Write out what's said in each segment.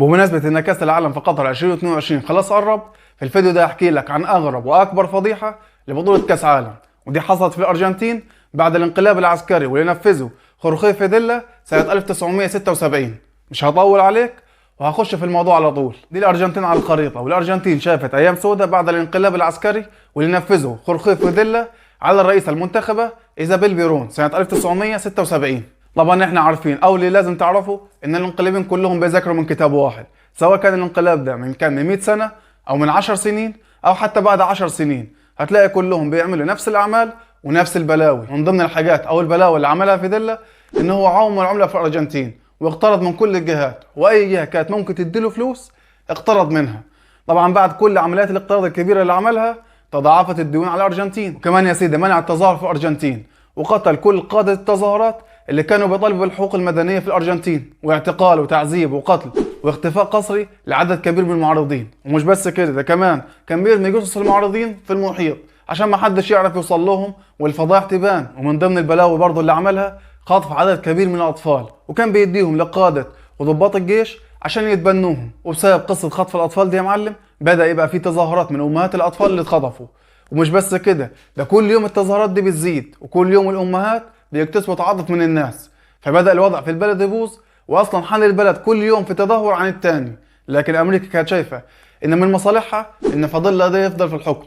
بمناسبة ان كأس العالم في قطر 2022 خلاص قرب، في الفيديو ده احكي لك عن اغرب واكبر فضيحة لبطولة كأس عالم، ودي حصلت في الارجنتين بعد الانقلاب العسكري واللي نفذه خورخيه فيديلا سنة 1976. مش هطول عليك وهخش في الموضوع على طول. دي الارجنتين على الخريطة، والارجنتين شافت ايام سوداء بعد الانقلاب العسكري واللي نفذه خورخيه فيديلا على الرئيسة المنتخبة ايزابيل بيرون سنة 1976. طبعا احنا عارفين او اللي لازم تعرفوا ان الانقلابين كلهم بيذاكروا من كتاب واحد، سواء كان الانقلاب ده من 100 سنة او من 10 سنين او حتى بعد 10 سنين، هتلاقي كلهم بيعملوا نفس الاعمال ونفس البلاوي. من ضمن الحاجات او البلاوي اللي عملها فيديلا ان هو عوم العملة في الارجنتين واقترض من كل الجهات، واي جهة كانت ممكن تديله فلوس اقترض منها. طبعا بعد كل عمليات الاقتراض الكبيرة اللي عملها تضاعفت الديون على الارجنتين، وكمان يا سيدي منع التظاهر في الارجنتين وقتل كل قادة التظاهرات اللي كانوا بيطالبوا بالحقوق المدنية في الارجنتين، واعتقال وتعذيب وقتل واختفاء قسري لعدد كبير من المعارضين. ومش بس كده، ده كمان كان بيرمي جثث المعارضين في المحيط عشان ما حدش يعرف يوصل لهم والفضائح تبان. ومن ضمن البلاوي برضه اللي عملها خطف عدد كبير من الاطفال، وكان بيديهم لقادة وضباط الجيش عشان يتبنوهم. وبسبب قصة خطف الاطفال دي يا معلم بدأ يبقى في تظاهرات من امهات الاطفال اللي اتخطفوا. ومش بس كده، ده كل يوم التظاهرات دي بتزيد، وكل يوم الامهات بيكتسبوا تعاطف من الناس، فبدأ الوضع في البلد يبوظ، واصلا حال البلد كل يوم في تدهور عن التاني. لكن امريكا كانت شايفة ان من مصالحها ان فاضل ده يفضل في الحكم،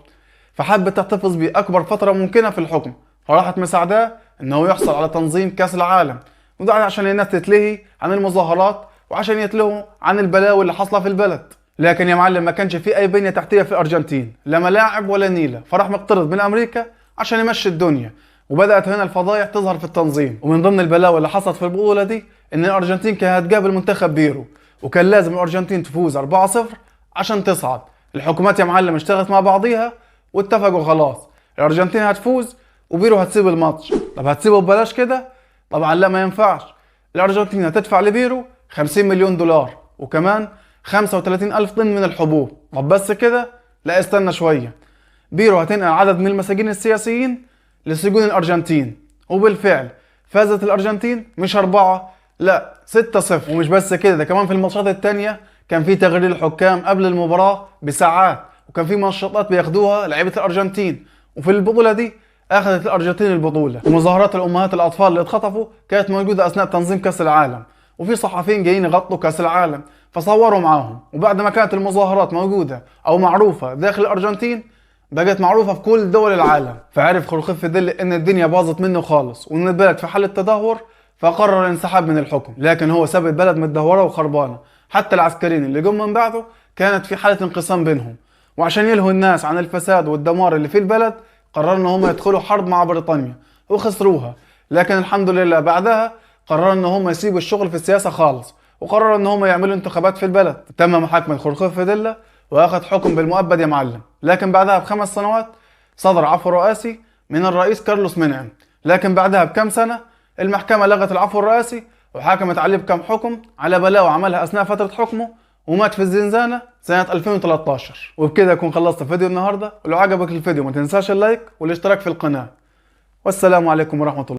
فحبت تحتفظ بيه اكبر فترة ممكنة في الحكم، فراحت مساعداه انه يحصل على تنظيم كاس العالم، وده عشان الناس تتلهي عن المظاهرات وعشان يتلهوا عن البلاوي اللي حاصلة في البلد. لكن يا معلم ما كانش في اي بنية تحتية في الارجنتين، لا ملاعب ولا نيلة، فراح مقترض من امريكا عشان يمشي الدنيا. وبدأت هنا الفضايح تظهر في التنظيم. ومن ضمن البلاوي اللي حصلت في البطولة دي ان الارجنتين كانت هتقابل منتخب بيرو، وكان لازم الارجنتين تفوز 4-0 عشان تصعد. الحكومات يا معلم اشتغلت مع بعضيها واتفقوا خلاص الارجنتين هتفوز وبيرو هتسيب الماتش. طب هتسيبه ببلاش كده؟ طبعا لا، ما ينفعش. الارجنتين هتدفع لبيرو 50 مليون دولار وكمان 35 ألف طن من الحبوب. طب بس كده؟ لا، استنى شوية. بيرو هتنقل عدد من المساجين السياسيين لسجون الأرجنتين، وبالفعل فازت الأرجنتين مش 4 لا 6-0. ومش بس كده، ده كمان في الماتشات التانية كان في تغرير الحكام قبل المباراة بساعات، وكان في منشطات بياخدوها لعيبة الأرجنتين. وفي البطولة دي أخذت الأرجنتين البطولة. ومظاهرات الأمهات الأطفال اللي اتخطفوا كانت موجودة أثناء تنظيم كأس العالم، وفي صحفيين جايين يغطوا كأس العالم فصوروا معاهم. وبعد ما كانت المظاهرات موجودة أو معروفة داخل الأرجنتين بقت معروفة في كل دول العالم، فعرف خورخيه فيديلا إن الدنيا باظت منه خالص وإن البلد في حالة تدهور، فقرر الانسحاب من الحكم. لكن هو ساب البلد متدهورة وخربانة، حتى العسكريين اللي جم من بعده كانت في حالة انقسام بينهم. وعشان يلهوا الناس عن الفساد والدمار اللي في البلد قرروا إن هم يدخلوا حرب مع بريطانيا وخسروها. لكن الحمد لله بعدها قرروا إن هم يسيبوا الشغل في السياسة خالص، وقرروا ان هم يعملوا انتخابات في البلد. تم محاكمة خورخيه فيديلا واخذ حكم بالمؤبد يا معلم. لكن بعدها ب5 سنوات صدر عفو رئاسي من الرئيس كارلوس منعم. لكن بعدها بكم سنة المحكمة لغت العفو الرئاسي وحكمت عليه بكم حكم على بلاوي عملها اثناء فترة حكمه، ومات في الزنزانة سنة 2013. وبكده اكون خلصت فيديو النهاردة، ولو عجبك الفيديو ما تنساش اللايك والاشتراك في القناة. والسلام عليكم ورحمة الله.